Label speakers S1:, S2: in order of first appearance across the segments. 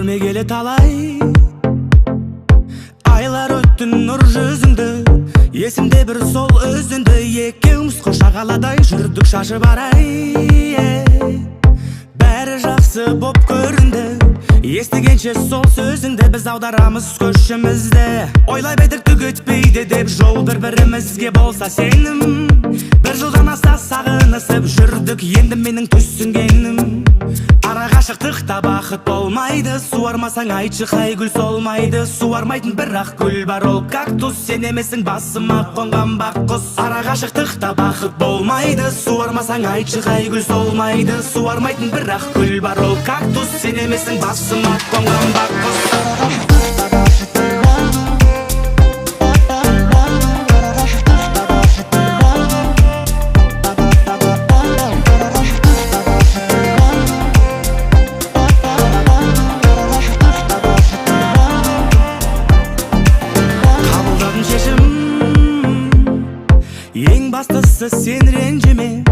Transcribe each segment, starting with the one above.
S1: көрмегелі талай айлар өтті нұр жүзіңді, есімде бір сол өзіңді. Екеуміз қошағаладай жүрдік шашып арай, бәрі жақсы боп көрінді. Естігенше сол сөзіңді біз аударамыз көшімізді. Ойлай бедік түк өтпейді деп жол бір-бірімізге болса сенім. Бір жылдан аса сағынысып жүрдік, енді менің түсінгенім ара ғашықтықта бақыт болмайды. Суармасаң айтшы қай гүл солмайды. Суармайтын бірақ гүл бар, ол кактус. Сен емесің басыма қонған бақ құс. Ара ғашықтықта бақыт болмайды. Суармасаң айтшы қай гүл солмайды. Суармайтын бірақ гүл бар, ол кактус. Сен емесің басыма қонған бақ құс. Ең бастысы сен ренжіме,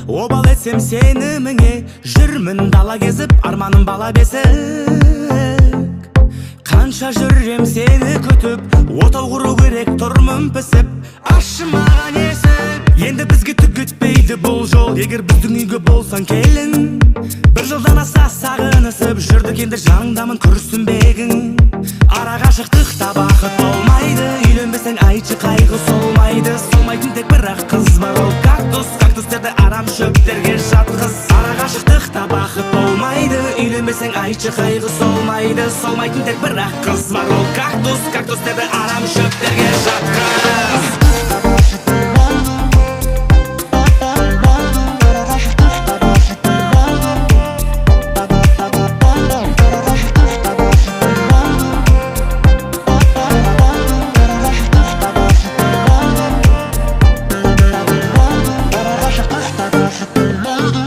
S1: обал етсем сеніміңе. Жүрмін дала кезіп, арманым бала бесік. Қанша жүрем сені күтіп, отау құру керек тұрмын пісіп. Ашы маған есік, енді бізге түк өтпейді бұл жол. Егер біздің үйге болсаң келін. Бір жылдан аса сағынысып жүрдік, енді жаңдамын күрсінбегің. Ара ғашықтықта бақыт болмайды. Үйленбесең айтшы қайғы солмайды. Солмайтын тек бірақ қыз бар, ол кактус. Кактустерді арам шөптерге жатқыз. Ара ғашықтықта бақыт болмайды. Үйленбесең айтшы қайғы солмайды. Солмайтын тек бірақ қыз бар, ол кактус. Кактустерді арам шөптерге жатқыз.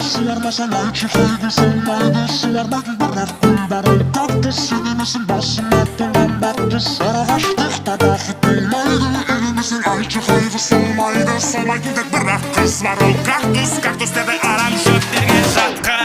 S2: Suarmasan ayçı kaydı solmaydı. Suarmadın bırak gül var, ol kaktus. Sen emesin basıma konan baktız. Ara ғашықтықта бақыт болмайды. Үйленбесең ayçı kaydı solmaydı. Solmайтын тек бірақ қыз бар, ол кактус. Кактус деді арам шөптерге жатқыз.